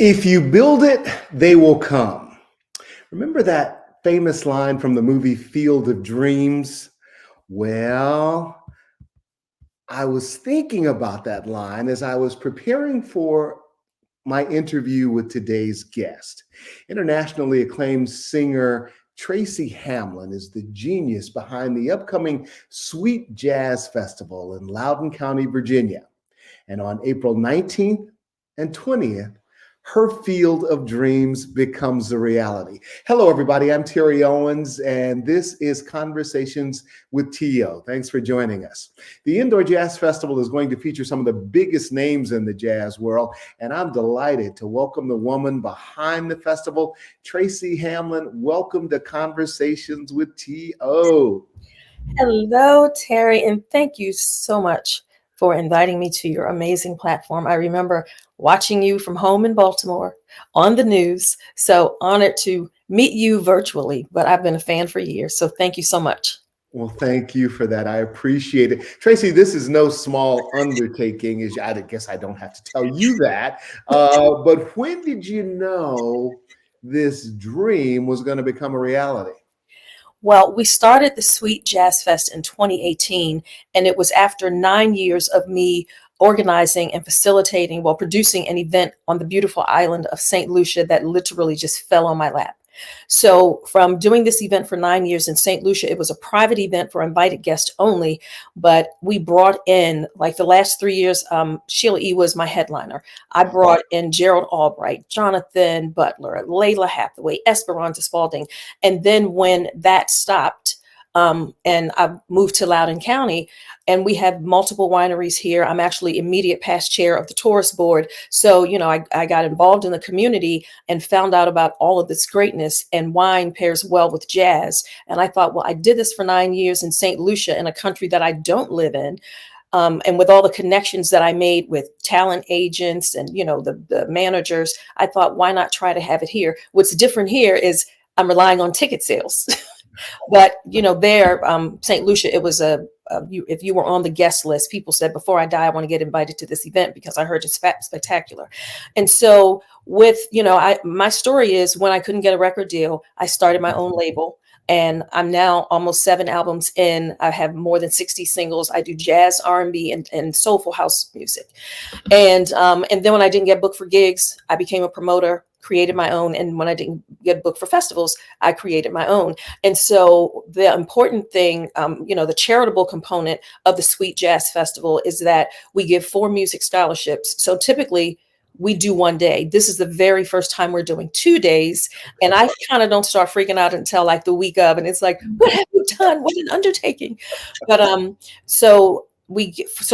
If you build it, they will come. Remember that famous line from the movie Field of Dreams? Well, I was thinking about that line as I was preparing for my interview with today's guest. Internationally acclaimed singer Tracy Hamlin is the genius behind the upcoming Sweet Jazz Festival in Loudoun County, Virginia. And on April 19th and 20th, her field of dreams becomes a reality. Hello, everybody. I'm Terry Owens, and this is Conversations with T.O. Thanks for joining us. The Indoor Jazz Festival is going to feature some of the biggest names in the jazz world, and I'm delighted to welcome the woman behind the festival, Tracy Hamlin. Welcome to Conversations with T.O. Hello, Terry, and thank you so much for inviting me to your amazing platform. I remember watching you from home in Baltimore on the news, so honored to meet you virtually, but I've been a fan for years, so thank you so much. Well, thank you for that. I appreciate it. Tracy, this is no small undertaking. I guess I don't have to tell you that. But when did you know this dream was going to become a reality? Well, we started the Sweet Jazz Fest in 2018, and it was after 9 years of me organizing and facilitating, producing an event on the beautiful island of St. Lucia that literally just fell on my lap. So from doing this event for 9 years in St. Lucia, it was a private event for invited guests only, but we brought in, like the last 3 years, Sheila E. was my headliner. I brought in Gerald Albright, Jonathan Butler, Layla Hathaway, Esperanza Spalding. And then when that stopped, and I moved to Loudoun County, and we have multiple wineries here. I'm actually immediate past chair of the tourist board. So, I got involved in the community and found out about all of this greatness, and wine pairs well with jazz. And I thought, well, I did this for 9 years in St. Lucia, in a country that I don't live in. And with all the connections that I made with talent agents and, the managers, I thought, why not try to have it here? What's different here is I'm relying on ticket sales. But, St. Lucia, it was if you were on the guest list, people said, before I die, I want to get invited to this event because I heard it's spectacular. And so my story is, when I couldn't get a record deal, I started my own label. And I'm now almost 7 albums in. I have more than 60 singles. I do jazz, R&B, and soulful house music. And then when I didn't get booked for gigs, I became a promoter, created my own. And when I didn't get booked for festivals, I created my own. And so the important thing, the charitable component of the Sweet Jazz Festival is that we give 4 music scholarships. So typically we do one day. This is the very first time we're doing 2 days. And I kind of don't start freaking out until like the week of, and it's like, what have you done? What an undertaking. But so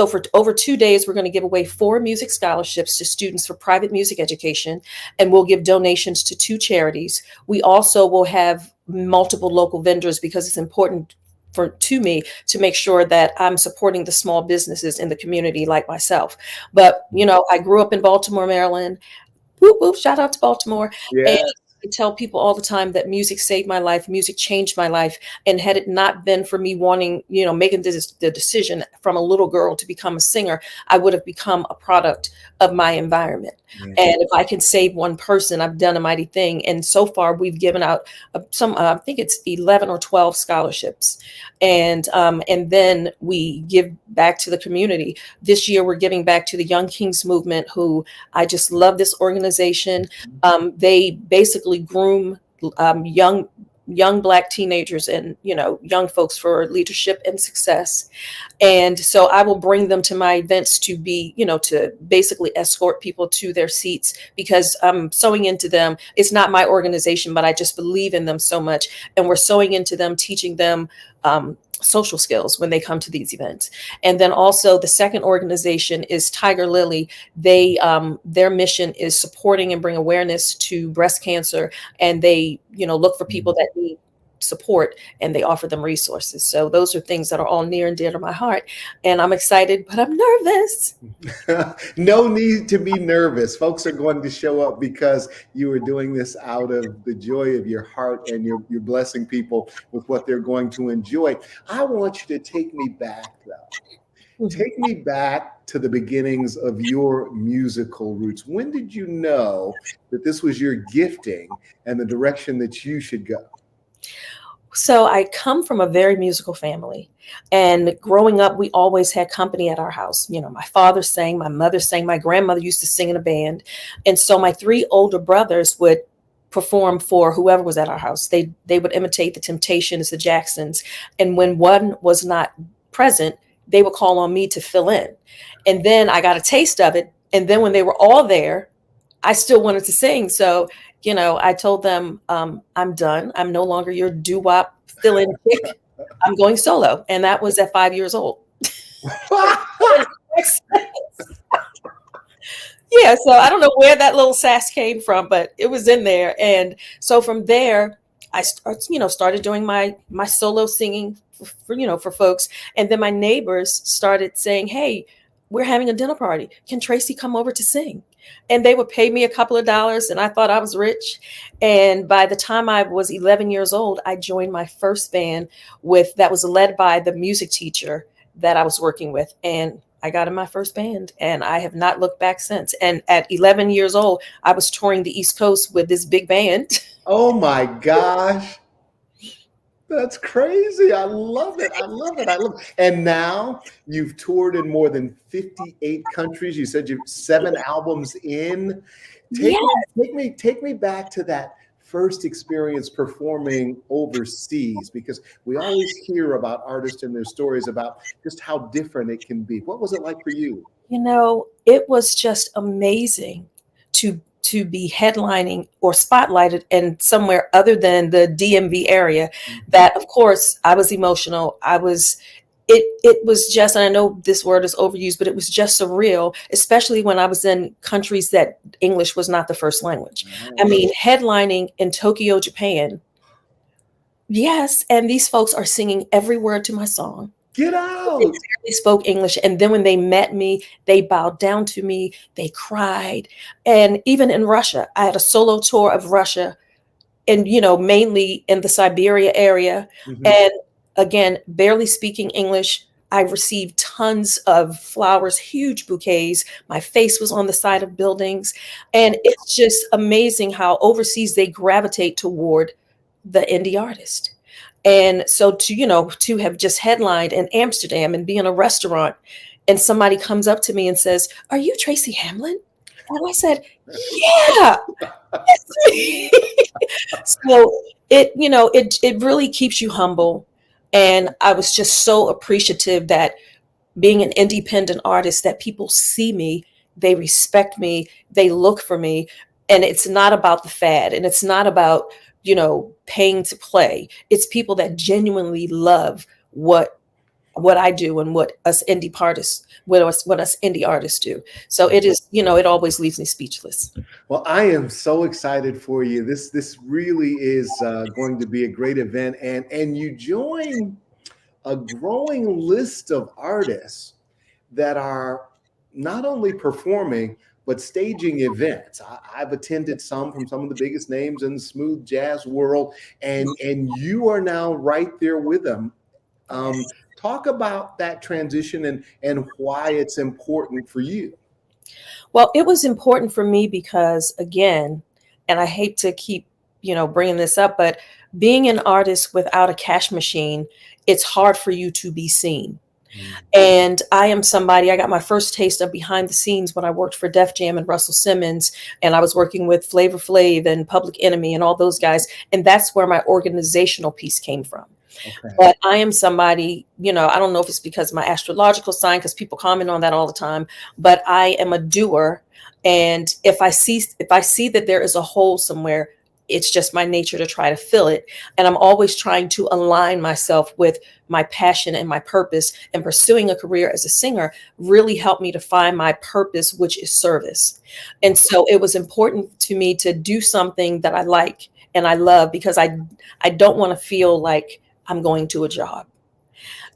for over 2 days, we're going to give away 4 music scholarships to students for private music education, and we'll give donations to 2 charities. We also will have multiple local vendors, because it's important to me to make sure that I'm supporting the small businesses in the community like myself. But, I grew up in Baltimore, Maryland. Whoop, whoop, shout out to Baltimore. Yeah. And I tell people all the time that music saved my life. Music changed my life. And had it not been for me wanting, making the decision from a little girl to become a singer, I would have become a product of my environment. Mm-hmm. And if I can save one person, I've done a mighty thing. And so far, we've given out I think it's 11 or 12 scholarships. And then we give back to the community. This year, we're giving back to the Young Kings movement, who I just love this organization. They basically groom young Black teenagers and young folks for leadership and success. And so I will bring them to my events to be to basically escort people to their seats, because I'm sewing into them. It's not my organization, but I just believe in them so much, and we're sewing into them, teaching them social skills when they come to these events. And then also the second organization is Tiger Lily. They their mission is supporting and bring awareness to breast cancer, and they look for people that need support, and they offer them resources. So those are things that are all near and dear to my heart, and I'm excited, but I'm nervous. No need to be nervous. Folks are going to show up because you are doing this out of the joy of your heart, and you're blessing people with what they're going to enjoy. I want you to take me back, though. Mhm. Take me back to the beginnings of your musical roots. When did you know that this was your gifting and the direction that you should go? So I come from a very musical family. And growing up, we always had company at our house. You know, my father sang, my mother sang, my grandmother used to sing in a band. And so my three older brothers would perform for whoever was at our house. They would imitate the Temptations, the Jacksons. And when one was not present, they would call on me to fill in. And then I got a taste of it. And then when they were all there, I still wanted to sing. So, I told them, I'm done. I'm no longer your doo-wop fill-in chick. I'm going solo. And that was at 5 years old. Yeah, so I don't know where that little sass came from, but it was in there. And so from there, started doing my solo singing for folks. And then my neighbors started saying, "Hey, we're having a dinner party. Can Tracy come over to sing?" And they would pay me a couple of dollars, and I thought I was rich. And by the time I was 11 years old, I joined my first band that was led by the music teacher that I was working with. And I got in my first band and I have not looked back since. And at 11 years old, I was touring the East Coast with this big band. Oh my gosh. That's crazy. I love it. I love it. I love it. And now you've toured in more than 58 countries. You said you've 7 albums in. Yeah. Take me back to that first experience performing overseas, because we always hear about artists and their stories about just how different it can be. What was it like for you? It was just amazing to be headlining or spotlighted in somewhere other than the DMV area. That, of course, I was emotional. It was just, and I know this word is overused, but it was just surreal, especially when I was in countries that English was not the first language. I mean, headlining in Tokyo, Japan. Yes, and these folks are singing every word to my song. Get They out. barely spoke English. And then when they met me, they bowed down to me, they cried. And even in Russia, I had a solo tour of Russia and, mainly in the Siberia area. Mhm. And again, barely speaking English. I received tons of flowers, huge bouquets. My face was on the side of buildings. And it's just amazing how overseas they gravitate toward the indie artist. And so to have just headlined in Amsterdam and be in a restaurant and somebody comes up to me and says, "Are you Tracy Hamlin?" And I said, "Yeah, it's me." So it really keeps you humble. And I was just so appreciative that being an independent artist, that people see me, they respect me, they look for me. And it's not about the fad and it's not about, paying to play. It's people that genuinely love what I do and what us indie artists do. So it is, it always leaves me speechless. Well, I am so excited for you. This really is going to be a great event, and you join a growing list of artists that are not only performing but staging events. I've attended some of the biggest names in the smooth jazz world, and you are now right there with them. Talk about that transition and why it's important for you. Well, it was important for me because, again, and I hate to keep, bringing this up, but being an artist without a cash machine, it's hard for you to be seen. And I got my first taste of behind the scenes when I worked for Def Jam and Russell Simmons, and I was working with Flavor Flav and Public Enemy and all those guys. And that's where my organizational piece came from. Okay. But I am somebody, I don't know if it's because of my astrological sign, because people comment on that all the time, but I am a doer. And if I see that there is a hole somewhere, it's just my nature to try to fill it. And I'm always trying to align myself with my passion and my purpose. And pursuing a career as a singer really helped me to find my purpose, which is service. And so it was important to me to do something that I like and I love, because I don't want to feel like I'm going to a job.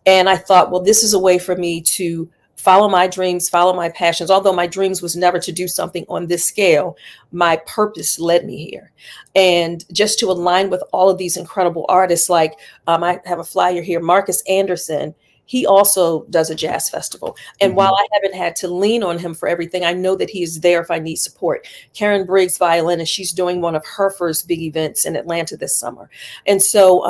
And I thought, well, this is a way for me to follow my dreams, follow my passions. Although my dreams was never to do something on this scale, my purpose led me here. And just to align with all of these incredible artists, like I have a flyer here, Marcus Anderson. he also does a jazz festival. And while Mhm. I haven't had to lean on him for everything, I know that he is there if I need support. Karen Briggs, violinist, she's doing one of her first big events in Atlanta this summer. And so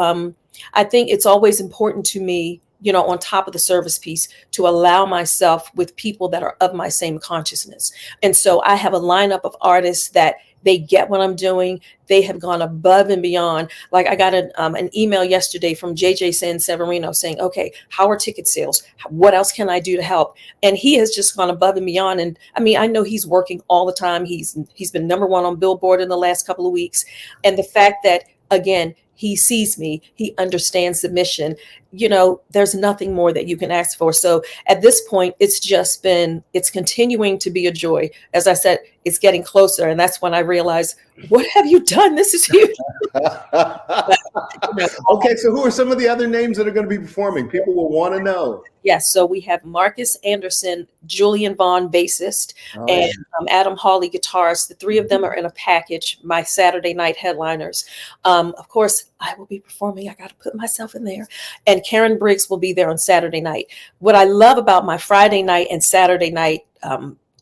I think it's always important to me, on top of the service piece, to allow myself with people that are of my same consciousness. And so I have a lineup of artists that they get what I'm doing. They have gone above and beyond. Like I got an email yesterday from JJ San Severino saying, okay, how are ticket sales? What else can I do to help? And he has just gone above and beyond. And I mean, I know he's working all the time. He's been number one on Billboard in the last couple of weeks. And the fact that, again, he sees me, he understands the mission, there's nothing more that you can ask for. So at this point, it's continuing to be a joy. As I said, it's getting closer. And that's when I realized, what have you done? This is huge. But, Okay, so who are some of the other names that are going to be performing? People will want to know. Yes, so we have Marcus Anderson, Julian Vaughn, bassist, Oh, and yeah. Adam Hawley, guitarist. The three of them are in a package, my Saturday night headliners. Of course, I will be performing. I got to put myself in there. And Karen Briggs will be there on Saturday night. What I love about my Friday night and Saturday night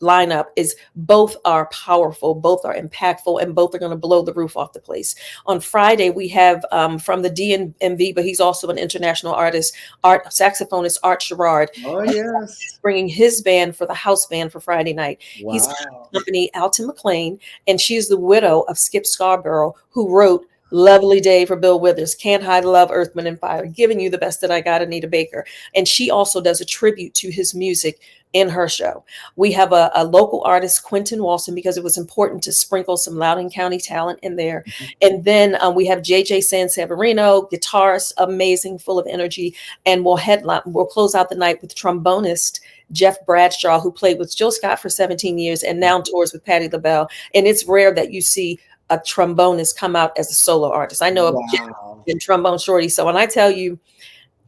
lineup is both are powerful, both are impactful, and both are going to blow the roof off the place. On Friday, we have from the DMV, but he's also an international artist, saxophonist Art Sherrard. Oh, yes. Bringing his band for the house band for Friday night. He's Wow. company Alton McLean, and she is the widow of Skip Scarborough, who wrote Lovely Day for Bill Withers, Can't Hide Love, Earth, Wind, and Fire, Giving You the Best That I Got, Anita Baker. And she also does a tribute to his music in her show. We have a local artist, Quentin Walson, because it was important to sprinkle some Loudoun County talent in there. Mhm. And then we have JJ San Severino, guitarist, amazing, full of energy. And we'll close out the night with trombonist Jeff Bradshaw, who played with Jill Scott for 17 years and now tours with Patti LaBelle. And it's rare that you see a trombonist come out as a solo artist. I know of Jeff Wow. and Trombone Shorty. So when I tell you,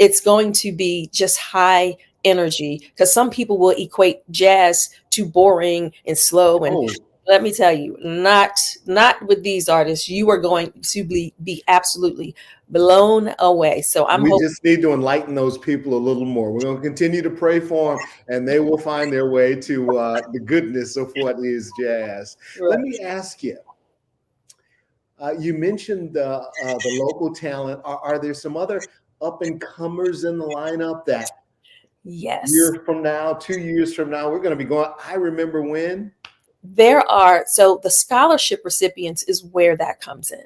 it's going to be just high energy, because some people will equate jazz to boring and slow. And Oh, let me tell you, not with these artists. You are going to be absolutely blown away. So I'm we hoping. just need to enlighten those people a little more. We're going to continue to pray for them, and they will find their way to the goodness of what is jazz. Let me ask you. You mentioned the local talent. Are there some other up and comers in the lineup that Yes, year from now, 2 years from now, we're going to be going, I remember when? there are. So the scholarship recipients is where that comes in.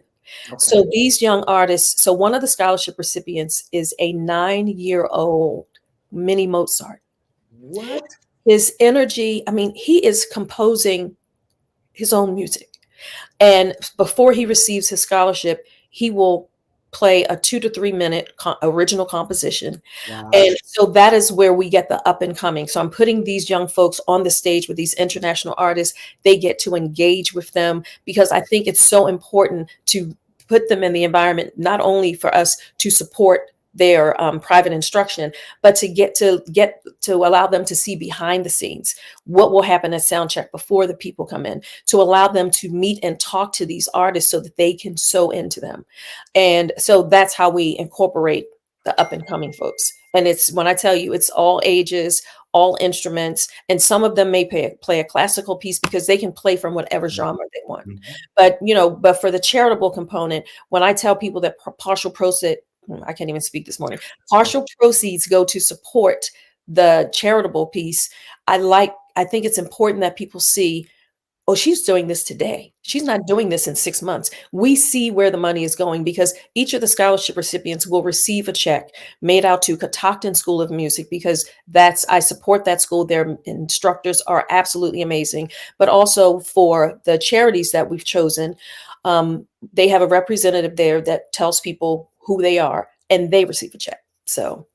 Okay. So these young artists, so one of the scholarship recipients is a 9-year-old mini Mozart. What? His energy, I mean, he is composing his own music. And before he receives his scholarship, he will play a 2 to 3 minute original composition. Wow. And so that is where we get the up and coming. So I'm putting these young folks on the stage with these international artists. They get to engage with them, because I think it's so important to put them in the environment, not only for us to support their private instruction, but to get to allow them to see behind the scenes what will happen at sound check before the people come in, to allow them to meet and talk to these artists so that they can sew into them. And so that's how we incorporate the up and coming folks. And it's, when I tell you, it's all ages, all instruments, and some of them may play a classical piece because they can play from whatever genre they want. Mhm. But for the charitable component, when I tell people that partial proceeds, I can't even speak this morning, partial proceeds go to support the charitable piece. I think it's important that people see, oh, she's doing this today. She's not doing this in 6 months. We see where the money is going, because each of the scholarship recipients will receive a check made out to Catoctin School of Music, because I support that school. Their instructors are absolutely amazing. But also for the charities that we've chosen, they have a representative there that tells people who they are, and they receive a check. So,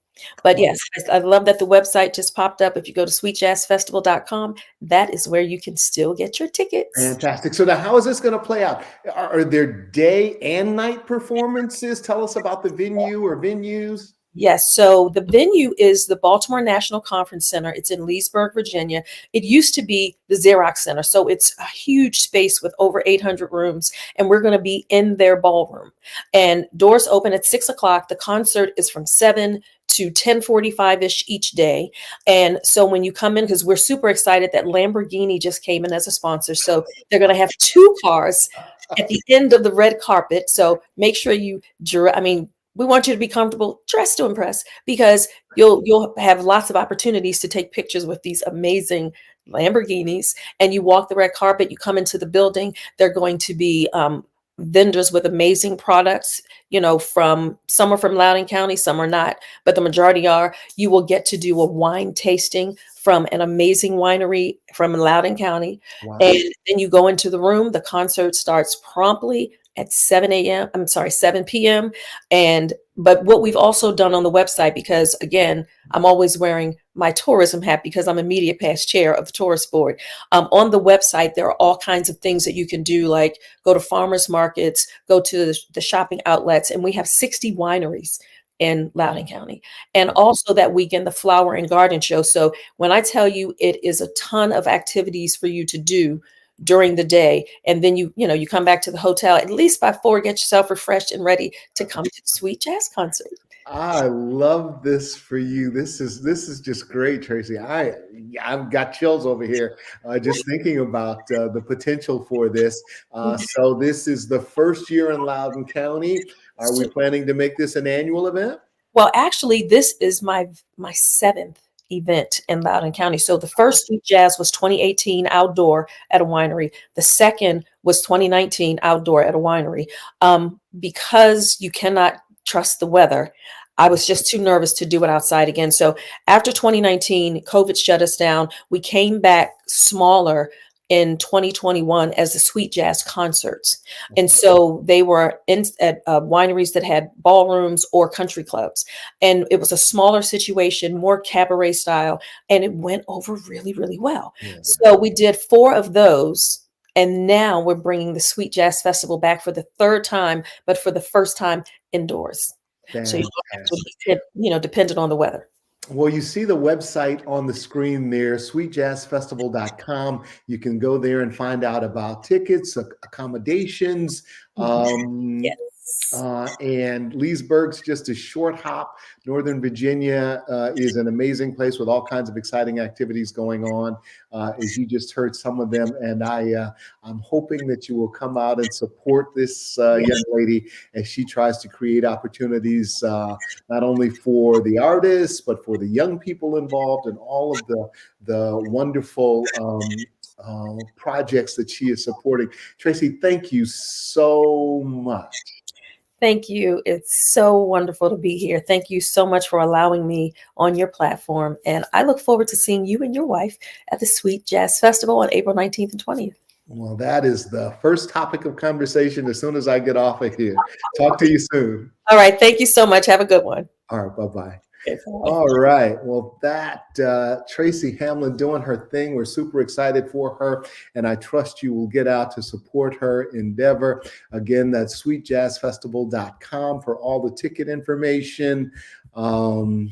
but yes, I love that the website just popped up. If you go to sweetjazzfestival.com, that is where you can still get your tickets. Fantastic. So now, how is this going to play out? Are there day and night performances? Tell us about the venue or venues. Yes, so the venue is the Baltimore National Conference Center. It's in Leesburg, Virginia. It used to be the Xerox Center, so it's a huge space with over 800 rooms, and we're going to be in their ballroom. And doors open at 6 o'clock. The concert is from 7 to 10:45 ish each day. And so when you come in, because we're super excited that Lamborghini just came in as a sponsor, so they're going to have two cars at the end of the red carpet. So make sure I mean, we want you to be comfortable, dress to impress, because you'll have lots of opportunities to take pictures with these amazing Lamborghinis. And you walk the red carpet, you come into the building. They're going to be vendors with amazing products. From some are from Loudoun County, some are not, but the majority are. You will get to do a wine tasting from an amazing winery from Loudoun County, Wow. and then you go into the room. The concert starts promptly at 7 a.m. I'm sorry, 7 p.m. But what we've also done on the website, because again, I'm always wearing my tourism hat because I'm immediate past chair of the tourist board. On the website, there are all kinds of things that you can do, like go to farmers markets, go to the shopping outlets, and we have 60 wineries in Loudoun County. And also that weekend, the flower and garden show. So when I tell you, it is a ton of activities for you to do during the day, and then you come back to the hotel at least by 4, get yourself refreshed and ready to come to the sweet jazz concert. I love this for you. This is just great, Tracy. I've got chills over here just thinking about the potential for this. So this is the first year in Loudoun County. Are we planning to make this an annual event? Well, actually, this is my seventh event in Loudoun County. So the first Sweet Jazz was 2018 outdoor at a winery. The second was 2019 outdoor at a winery. Because you cannot trust the weather, I was just too nervous to do it outside again. So after 2019, COVID shut us down. We came back smaller in 2021 as the Sweet Jazz concerts. And so they were at wineries that had ballrooms or country clubs. And it was a smaller situation, more cabaret style, and it went over really, really well. Yeah, So we did 4 of those. And now we're bringing the Sweet Jazz Festival back for the third time, but for the first time indoors. So you don't have to fantastic. dependent on the weather. Well, you see the website on the screen there, sweetjazzfestival.com. You can go there and find out about tickets, accommodations. Um, Yes. and Leesburg's just a short hop. Northern Virginia is an amazing place with all kinds of exciting activities going on, as you just heard some of them. And I'm hoping that you will come out and support this young lady as she tries to create opportunities not only for the artists, but for the young people involved and all of the wonderful projects that she is supporting. Tracy, thank you so much. Thank you. It's so wonderful to be here. Thank you so much for allowing me on your platform. And I look forward to seeing you and your wife at the Sweet Jazz Festival on April 19th and 20th. Well, that is the first topic of conversation as soon as I get off of here. Talk to you soon. All right. Thank you so much. Have a good one. All right. Bye-bye. Okay, bye. All right. Well, Tracy Hamlin doing her thing. We're super excited for her, and I trust you will get out to support her endeavor. Again, that's sweetjazzfestival.com for all the ticket information. And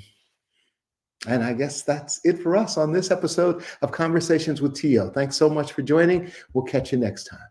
I guess that's it for us on this episode of Conversations with Tio. Thanks so much for joining. We'll catch you next time.